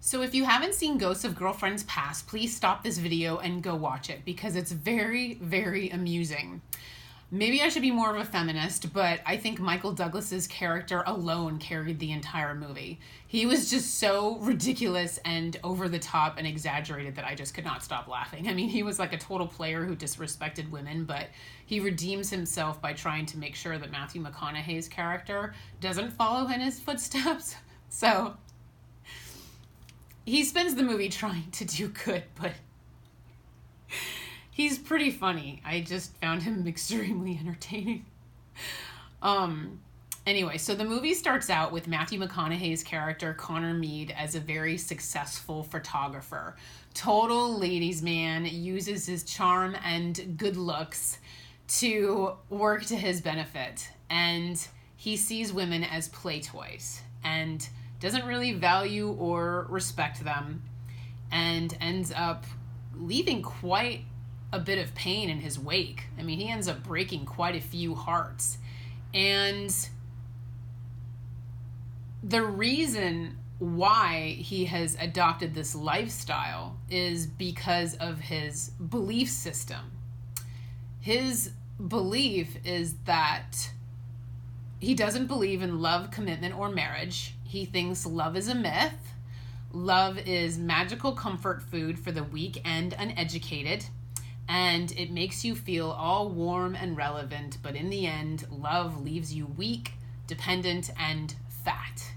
So if you haven't seen Ghosts of Girlfriends Past, please stop this video and go watch it because it's very, very amusing. Maybe I should be more of a feminist, but I think Michael Douglas's character alone carried the entire movie. He was just so ridiculous and over the top and exaggerated that I just could not stop laughing. I mean, he was like a total player who disrespected women, but he redeems himself by trying to make sure that Matthew McConaughey's character doesn't follow in his footsteps. So he spends the movie trying to do good, but he's pretty funny. I just found him extremely entertaining. Anyway, so the movie starts out with Matthew McConaughey's character, Connor Mead, as a very successful photographer. Total ladies' man, uses his charm and good looks to work to his benefit. And he sees women as play toys and doesn't really value or respect them, and ends up leaving quite a bit of pain in his wake. I mean, he ends up breaking quite a few hearts. And the reason why he has adopted this lifestyle is because of his belief system. His belief is that he doesn't believe in love, commitment, or marriage. He thinks love is a myth. Love is magical comfort food for the weak and uneducated. And it makes you feel all warm and relevant, but in the end, love leaves you weak, dependent, and fat.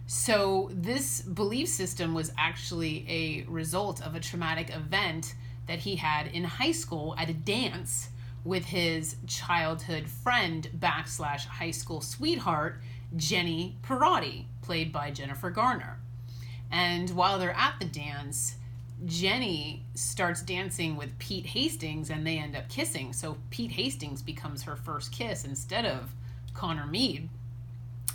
So this belief system was actually a result of a traumatic event that he had in high school at a dance with his childhood friend / high school sweetheart, Jenny Perotti, played by Jennifer Garner. And while they're at the dance, Jenny starts dancing with Pete Hastings and they end up kissing. So Pete Hastings becomes her first kiss instead of Connor Mead.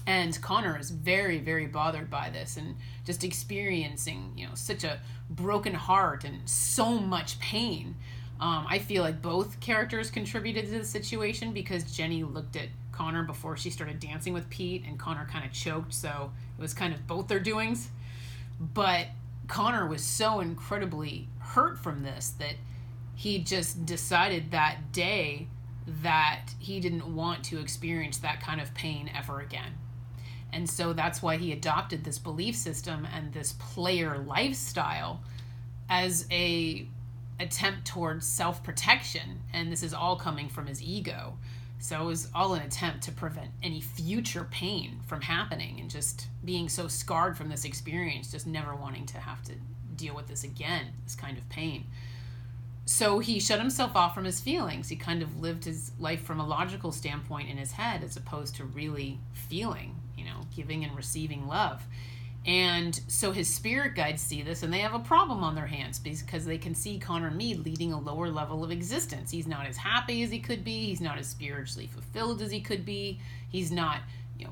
And Connor is very, very bothered by this and just experiencing, such a broken heart and so much pain. I feel like both characters contributed to the situation because Jenny looked at Connor before she started dancing with Pete and Connor kind of choked. So it was kind of both their doings. But Connor was so incredibly hurt from this that he just decided that day that he didn't want to experience that kind of pain ever again. And so that's why he adopted this belief system and this player lifestyle as a attempt towards self-protection. And this is all coming from his ego. So it was all an attempt to prevent any future pain from happening and just being so scarred from this experience, just never wanting to have to deal with this again, this kind of pain. So he shut himself off from his feelings. He kind of lived his life from a logical standpoint in his head as opposed to really feeling, giving and receiving love. And so his spirit guides see this and they have a problem on their hands because they can see Connor Mead leading a lower level of existence. He's not as happy as he could be. He's not as spiritually fulfilled as he could be. He's not,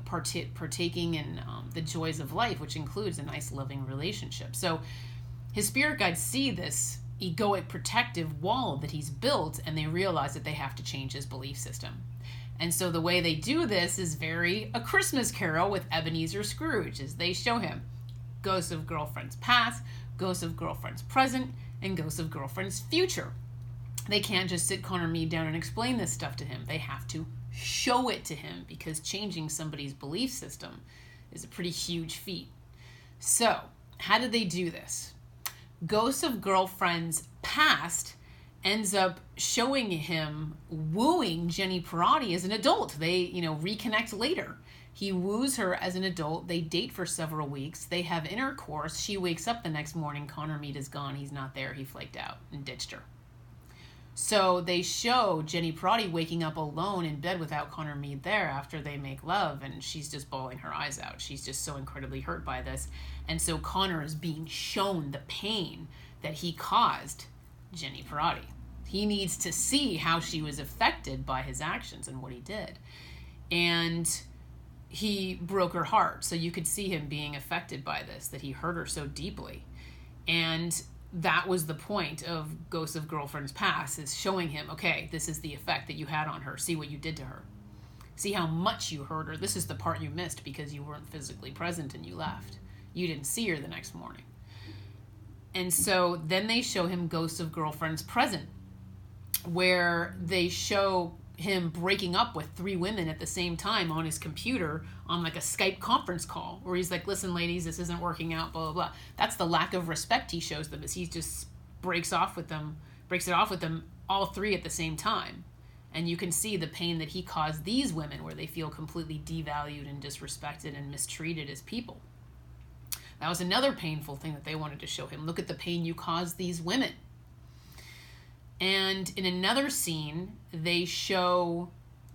partaking in the joys of life, which includes a nice loving relationship. So his spirit guides see this egoic protective wall that he's built and they realize that they have to change his belief system. And so the way they do this is very A Christmas Carol with Ebenezer Scrooge, as they show him Ghosts of Girlfriends Past, Ghosts of Girlfriends Present, and Ghosts of Girlfriends Future. They can't just sit Connor Mead down and explain this stuff to him. They have to show it to him because changing somebody's belief system is a pretty huge feat. So, how did they do this? Ghosts of Girlfriends Past ends up showing him wooing Jenny Perotti as an adult. They, reconnect later. He woos her as an adult. They date for several weeks. They have intercourse. She wakes up the next morning. Connor Mead is gone. He's not there. He flaked out and ditched her. So they show Jenny Perotti waking up alone in bed without Connor Mead there after they make love, and she's just bawling her eyes out. She's just so incredibly hurt by this. And so Connor is being shown the pain that he caused Jenny Perotti. He needs to see how she was affected by his actions and what he did. And he broke her heart. So you could see him being affected by this, that he hurt her so deeply. And that was the point of Ghosts of Girlfriends Past, is showing him, okay, this is the effect that you had on her. See what you did to her. See how much you hurt her. This is the part you missed because you weren't physically present and you left. You didn't see her the next morning. And so then they show him Ghosts of Girlfriends Present, where they show him breaking up with 3 women at the same time on his computer on like a Skype conference call, where he's like, listen, ladies, this isn't working out, blah, blah, blah. That's the lack of respect he shows them, is he just breaks it off with them, all 3 at the same time. And you can see the pain that he caused these women, where they feel completely devalued and disrespected and mistreated as people. That was another painful thing that they wanted to show him. Look at the pain you caused these women. And in another scene, they show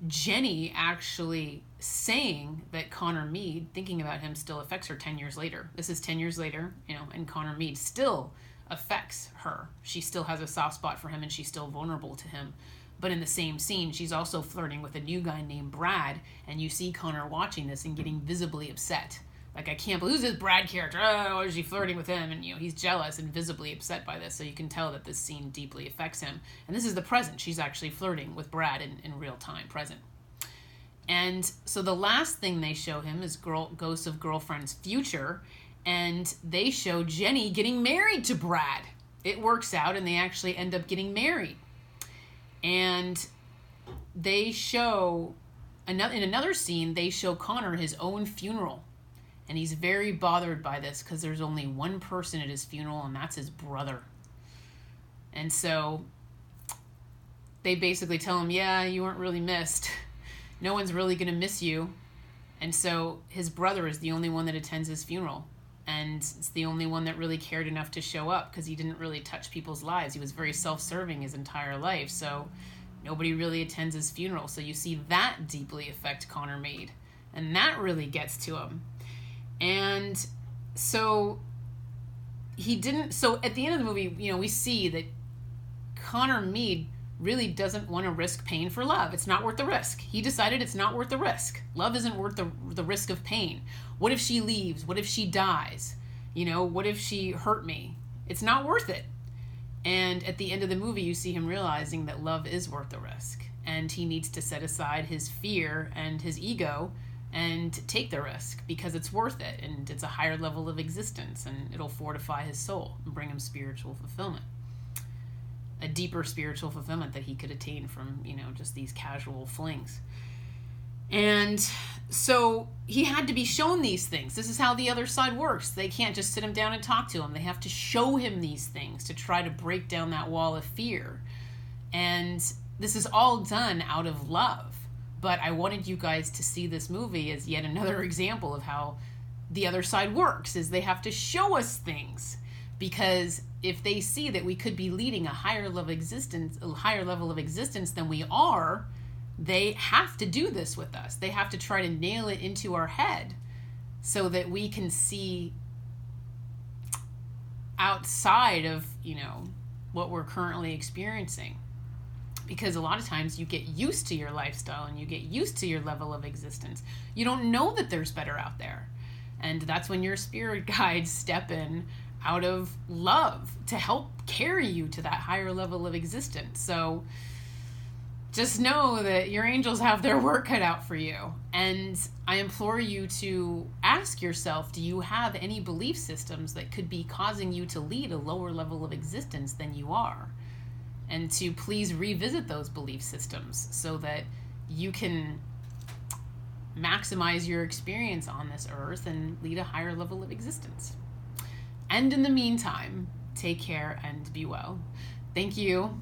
Jenny actually saying that Connor Mead, thinking about him, still affects her 10 years later. This is 10 years later, and Connor Mead still affects her. She still has a soft spot for him, and she's still vulnerable to him. But in the same scene, she's also flirting with a new guy named Brad, and you see Connor watching this and getting visibly upset. Like, I can't believe, who's this Brad character? Oh, is she flirting with him? And, he's jealous and visibly upset by this. So you can tell that this scene deeply affects him. And this is the present. She's actually flirting with Brad in real time, present. And so the last thing they show him is Ghosts of Girlfriends Future. And they show Jenny getting married to Brad. It works out, and they actually end up getting married. And they show, in another scene, they show Connor his own funeral. And he's very bothered by this because there's only one person at his funeral, and that's his brother. And so they basically tell him, yeah, you weren't really missed. No one's really going to miss you. And so his brother is the only one that attends his funeral. And it's the only one that really cared enough to show up, because he didn't really touch people's lives. He was very self-serving his entire life. So nobody really attends his funeral. So you see that deeply affect Connor Mead. And that really gets to him. And so at the end of the movie, we see that Connor Mead really doesn't want to risk pain for love. It's not worth the risk. He decided it's not worth the risk. Love isn't worth the risk of pain. What if she leaves? What if she dies? What if she hurt me? It's not worth it. And at the end of the movie, you see him realizing that love is worth the risk. And he needs to set aside his fear and his ego and take the risk, because it's worth it, and it's a higher level of existence, and it'll fortify his soul and bring him spiritual fulfillment, a deeper spiritual fulfillment that he could attain from just these casual flings. And so he had to be shown these things. This is how the other side works. They can't just sit him down and talk to him. They have to show him these things to try to break down that wall of fear. And this is all done out of love. But I wanted you guys to see this movie as yet another example of how the other side works, is they have to show us things. Because if they see that we could be leading a higher level of existence than we are, they have to do this with us. They have to try to nail it into our head so that we can see outside of, what we're currently experiencing. Because a lot of times you get used to your lifestyle and you get used to your level of existence. You don't know that there's better out there. And that's when your spirit guides step in out of love to help carry you to that higher level of existence. So just know that your angels have their work cut out for you. And I implore you to ask yourself, do you have any belief systems that could be causing you to lead a lower level of existence than you are? And to please revisit those belief systems so that you can maximize your experience on this earth and lead a higher level of existence. And in the meantime, take care and be well. Thank you.